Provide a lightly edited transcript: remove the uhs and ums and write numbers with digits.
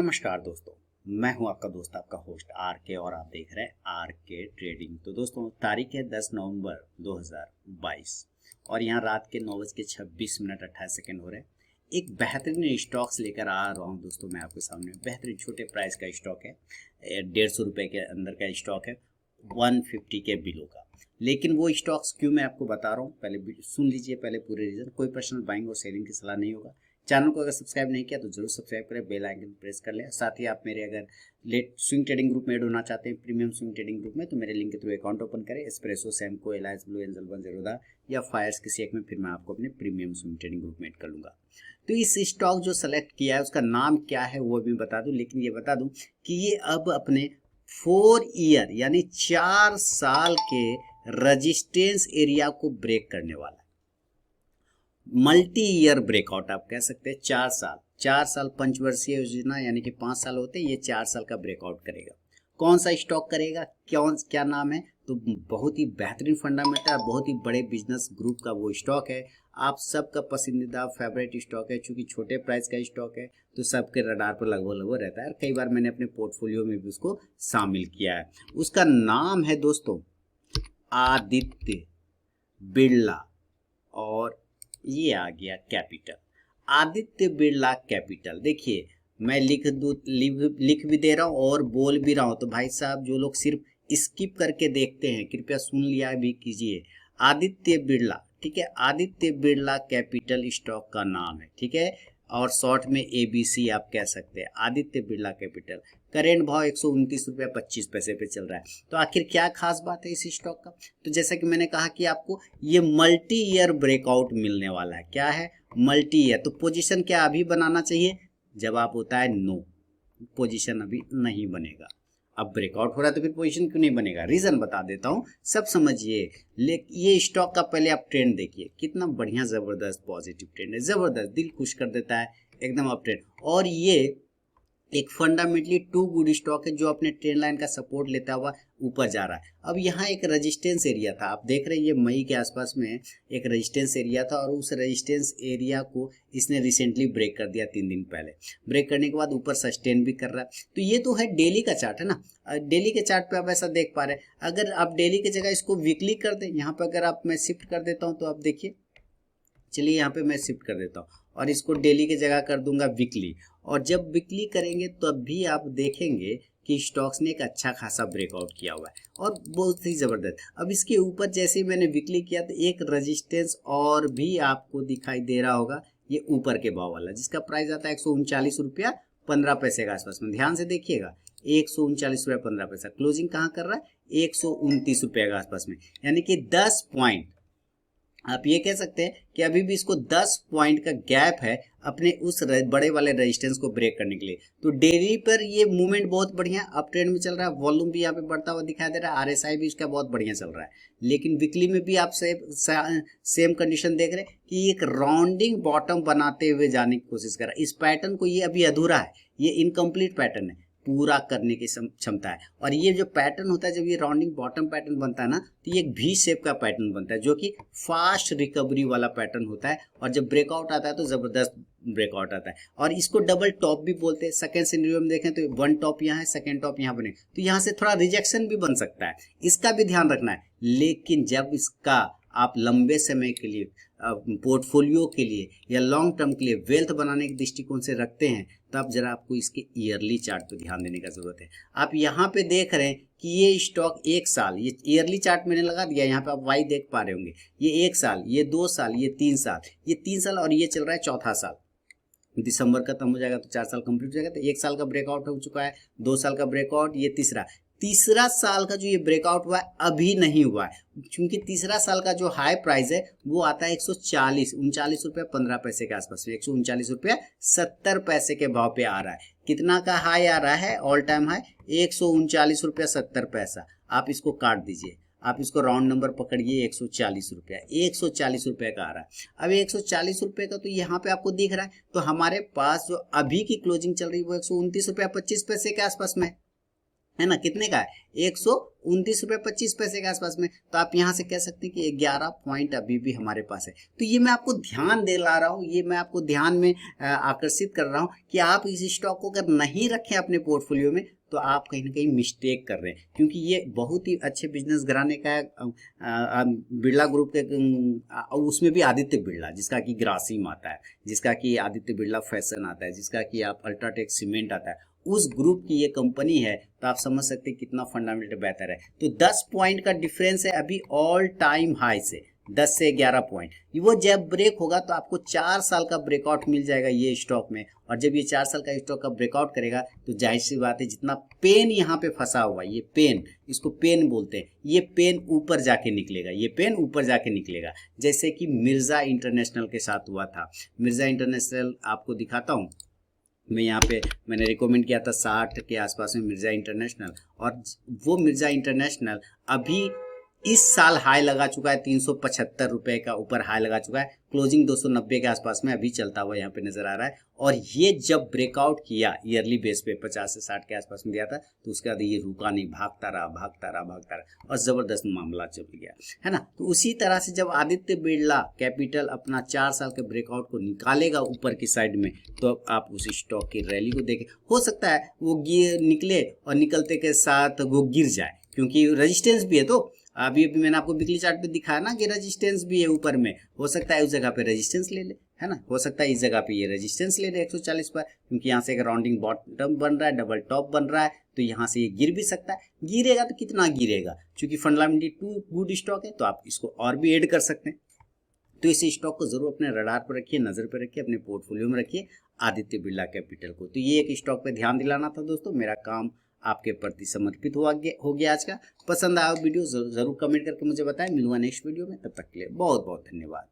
नमस्कार दोस्तों, मैं हूं आपका दोस्त आपका होस्ट आर के और आप देख रहे हैं आर के ट्रेडिंग। तो दोस्तों तारीख है 10 नवंबर 2022 और यहां रात के 9:26 हो रहे हैं। एक बेहतरीन स्टॉक्स लेकर आ रहा हूं दोस्तों मैं आपके सामने। बेहतरीन छोटे प्राइस का स्टॉक है, 150 रुपये के अंदर का स्टॉक है, 150 के बिलो का। लेकिन वो स्टॉक्स क्यों मैं आपको बता रहा हूँ, पहले सुन लीजिए पहले पूरे रीजन। कोई पर्सनल बाइंग और सेलिंग की सलाह नहीं होगा। चैनल को अगर सब्सक्राइब नहीं किया तो जरूर सब्सक्राइब करें, बेल आइकन प्रेस कर लें। साथ ही आप मेरे अगर लेट स्विंग ट्रेडिंग ग्रुप में ऐड होना चाहते हैं, प्रीमियम स्विंग ट्रेडिंग ग्रुप में, तो मेरे लिंक के थ्रू अकाउंट ओपन करें। Espresso, Samco, Alliance Blue, Angel One, Zerodha या फायर्स किसी एक में, फिर मैं आपको अपने प्रीमियम स्विंग ट्रेडिंग ग्रुप में ऐड कर लूँगा। तो इस स्टॉक जो सेलेक्ट किया है उसका नाम क्या है वो भी बता दूँ, लेकिन ये बता दूँ कि ये अब अपने 4 ईयर यानी 4 साल के रजिस्टेंस एरिया को ब्रेक करने वाला है। मल्टी ईयर ब्रेकआउट आप कह सकते हैं। 4 साल पंचवर्षीय योजना यानी कि 5 साल होते हैं, ये 4 साल का ब्रेकआउट करेगा। कौन सा स्टॉक करेगा, क्या नाम है, तो बहुत ही बेहतरीन फंडामेंटल, बहुत ही बड़े बिजनेस ग्रुप का वो स्टॉक है। आप सबका पसंदीदा फेवरेट स्टॉक है, चूंकि छोटे प्राइस का स्टॉक है तो सबके रडार पर लगभग रहता है। कई बार मैंने अपने पोर्टफोलियो में भी उसको शामिल किया है। उसका नाम है दोस्तों आदित्य बिरला और ये आ गया कैपिटल, आदित्य बिरला कैपिटल। देखिए मैं लिख भी दे रहा हूँ और बोल भी रहा हूँ, तो भाई साहब जो लोग सिर्फ स्किप करके देखते हैं कृपया सुन लिया भी कीजिए। आदित्य बिरला, ठीक है, आदित्य बिरला कैपिटल स्टॉक का नाम है, ठीक है, और शॉर्ट में ABC आप कह सकते हैं, आदित्य बिरला कैपिटल। करेंट भाव 129 रुपया 25 पैसे पे चल रहा है। तो आखिर क्या खास बात है इस स्टॉक का, तो जैसा कि मैंने कहा कि आपको ये मल्टी ईयर ब्रेकआउट मिलने वाला है। क्या है, मल्टी ईयर। तो पोजीशन क्या अभी बनाना चाहिए, जवाब होता है नो, पोजीशन अभी नहीं बनेगा। अब ब्रेकआउट हो रहा है तो फिर पोजीशन क्यों नहीं बनेगा, रीजन बता देता हूँ, सब समझिए। ये स्टॉक का पहले आप ट्रेंड देखिए, कितना बढ़िया जबरदस्त पॉजिटिव ट्रेंड है, जबरदस्त, दिल खुश कर देता है एकदम अप ट्रेंड। और ये एक फंडामेंटली टू गुड स्टॉक है जो अपने ट्रेंड लाइन का सपोर्ट लेता हुआ ऊपर जा रहा है। अब यहाँ एक रेजिस्टेंस एरिया था, आप देख रहे हैं ये मई के आसपास में एक रेजिस्टेंस एरिया था, और उस रेजिस्टेंस एरिया को इसने रिसेंटली ब्रेक कर दिया 3 दिन पहले। ब्रेक करने के बाद ऊपर सस्टेन भी कर रहा है। तो ये तो है डेली का चार्ट है ना, डेली के चार्ट पे आप ऐसा देख पा रहे हैं। अगर आप डेली की जगह इसको वीकली कर दें, यहाँ पर अगर आप मैं शिफ्ट कर देता हूँ तो आप देखिए, चलिए यहाँ पे मैं शिफ्ट कर देता हूँ और इसको डेली की जगह कर दूंगा वीकली। और जब वीकली करेंगे तब भी आप देखेंगे कि स्टॉक्स ने एक अच्छा खासा ब्रेकआउट किया हुआ है और बहुत ही ज़बरदस्त। अब इसके ऊपर जैसे ही मैंने वीकली किया तो एक रेजिस्टेंस और भी आपको दिखाई दे रहा होगा, ये ऊपर के भाव वाला जिसका प्राइस आता है 139 रुपया 15 पैसे के आसपास में। ध्यान से देखिएगा, 139 रुपया 15 पैसा, क्लोजिंग कहाँ कर रहा है 129 रुपये के आसपास में, यानी कि 10 पॉइंट आप ये कह सकते हैं कि अभी भी इसको 10 पॉइंट का गैप है अपने उस बड़े वाले रेजिस्टेंस को ब्रेक करने के लिए। तो डेली पर ये मूवमेंट बहुत बढ़िया अप ट्रेंड में चल रहा है, वॉल्यूम भी यहाँ पे बढ़ता हुआ दिखाई दे रहा है, RSI भी इसका बहुत बढ़िया चल रहा है। लेकिन वीकली में भी आप सेम कंडीशन देख रहे हैं कि एक राउंडिंग बॉटम बनाते हुए जाने की कोशिश कर रहा है। इस पैटर्न को, ये अभी अधूरा है, ये इनकम्प्लीट पैटर्न है, पूरा करने की क्षमता है। और ये जो पैटर्न होता है, जब ये राउंडिंग बॉटम पैटर्न बनता है ना, तो ये एक V शेप का पैटर्न बनता है जो कि फास्ट रिकवरी वाला पैटर्न होता है। और जब ब्रेकआउट आता है तो जबरदस्त ब्रेकआउट आता है, और इसको डबल टॉप भी बोलते हैं। सेकंड सिनेरियो में देखें तो 1 टॉप यहाँ है, सेकंड टॉप यहाँ बने, तो यहाँ से थोड़ा रिजेक्शन भी बन सकता है, इसका भी ध्यान रखना है। लेकिन जब इसका आप लंबे समय के लिए पोर्टफोलियो के लिए या लॉन्ग टर्म के लिए वेल्थ बनाने के दृष्टिकोण से रखते हैं, तब जरा आपको इसके ईयरली चार्ट पर ध्यान देने का जरूरत है। आप यहाँ पे देख रहे हैं कि ये स्टॉक 1 साल, ये ईयरली चार्ट मैंने लगा दिया, यहाँ पे आप वाई देख पा रहे होंगे, ये 1 साल, ये 2 साल, ये 3 साल, ये 3 साल, और ये चल रहा है चौथा साल। दिसंबर खत्म हो जाएगा तो 4 साल कंप्लीट हो जाएगा। तो 1 साल का ब्रेकआउट हो चुका है, 2 साल का ब्रेकआउट, ये तीसरा साल का जो ये ब्रेकआउट हुआ है अभी नहीं हुआ है, क्योंकि तीसरा साल का जो हाई प्राइस है वो आता है 139 रुपया 15 पैसे के आसपास में, 139 रुपया 70 पैसे के भाव पे आ रहा है। कितना का हाई आ रहा है, ऑल टाइम हाई 139 रुपया 70 पैसा। आप इसको काट दीजिए, आप इसको राउंड नंबर पकड़िए, 140 रुपया, 140 रुपये का आ रहा है। अब 140 रुपये का तो यहाँ पे आपको दिख रहा है, तो हमारे पास जो अभी की क्लोजिंग चल रही है वो 129 रुपया 25 पैसे के आसपास में। है ना, कितने का है, 129 रुपये 25 पैसे के आसपास में। तो आप यहाँ से कह सकते हैं कि 11 पॉइंट अभी भी हमारे पास है। तो ये मैं आपको ध्यान दिला रहा हूँ, ये मैं आपको ध्यान में आकर्षित कर रहा हूँ कि आप इस स्टॉक को अगर नहीं रखें अपने पोर्टफोलियो में तो आप कहीं ना कहीं मिस्टेक कर रहे हैं, क्योंकि ये बहुत ही अच्छे बिजनेस घराने का है। बिरला ग्रुप के उसमें भी आदित्य बिरला, जिसका कि ग्रासिम आता है, जिसका कि आदित्य बिरला फैशन आता है, जिसका कि आप अल्ट्राटेक सीमेंट आता है, उस ग्रुप की ये कंपनी है। तो आप समझ सकते हैं कितना फंडामेंटल बेहतर है। तो 10 पॉइंट का डिफरेंस है अभी ऑल टाइम हाई से, 10 से 11 पॉइंट। वो जब ब्रेक होगा तो आपको 4 साल का ब्रेकआउट मिल जाएगा ये स्टॉक में। और जब ये 4 साल का स्टॉक का ब्रेकआउट करेगा तो जाहिर सी बात है जितना पेन यहाँ पे फंसा हुआ, ये पेन, इसको पेन बोलते हैं, ये पेन ऊपर जाके निकलेगा, ये पेन ऊपर जाके निकलेगा। जैसे कि मिर्जा इंटरनेशनल के साथ हुआ था। मिर्जा इंटरनेशनल आपको दिखाता हूँ मैं, यहाँ पे मैंने रिकमेंड किया था 60 के आसपास में मिर्जा इंटरनेशनल, और वो मिर्जा इंटरनेशनल अभी इस साल हाई लगा चुका है, 375 रुपए का ऊपर हाई लगा चुका है। क्लोजिंग 290 के आसपास में अभी चलता हुआ यहाँ पे नजर आ रहा है। और ये जब ब्रेकआउट किया ईयरली बेस पे 50 से 60 के आसपास में दिया था, तो उसके बाद ये रुका नहीं, भागता रहा भागता रहा भागता रहा और जबरदस्त मामला चल गया, है ना। तो उसी तरह से जब आदित्य बिरला कैपिटल अपना 4 साल के ब्रेकआउट को निकालेगा ऊपर की साइड में, तो आप उस स्टॉक की रैली को देखें। हो सकता है वो गिर निकले और निकलते के साथ वो गिर जाए, क्योंकि रेजिस्टेंस भी है। तो अभी मैंने आपको वीकली चार्ट पे दिखाया ना कि रेजिस्टेंस भी है ऊपर में, हो सकता है उस जगह पे रेजिस्टेंस ले ले, है ना, हो सकता है इस जगह पे ये रेजिस्टेंस ले ले 140 पर, क्योंकि यहाँ से एक राउंडिंग बॉटम बन रहा है, डबल टॉप बन रहा है, तो यहाँ से ये गिर भी सकता है। गिरेगा तो कितना गिरेगा, क्योंकि फंडामेंटली टू गुड स्टॉक है, तो आप इसको और भी ऐड कर सकते हैं। तो इस स्टॉक को जरूर अपने रडार पर रखिए, नजर पर रखिए, अपने पोर्टफोलियो में रखिए, आदित्य बिरला कैपिटल को। तो ये एक स्टॉक पे ध्यान दिलाना था दोस्तों, मेरा काम आपके प्रति समर्पित हो गया आज का। पसंद आया वीडियो जरूर कमेंट करके मुझे बताएं। मिलूंगा नेक्स्ट वीडियो में, तब तक के लिए बहुत बहुत धन्यवाद।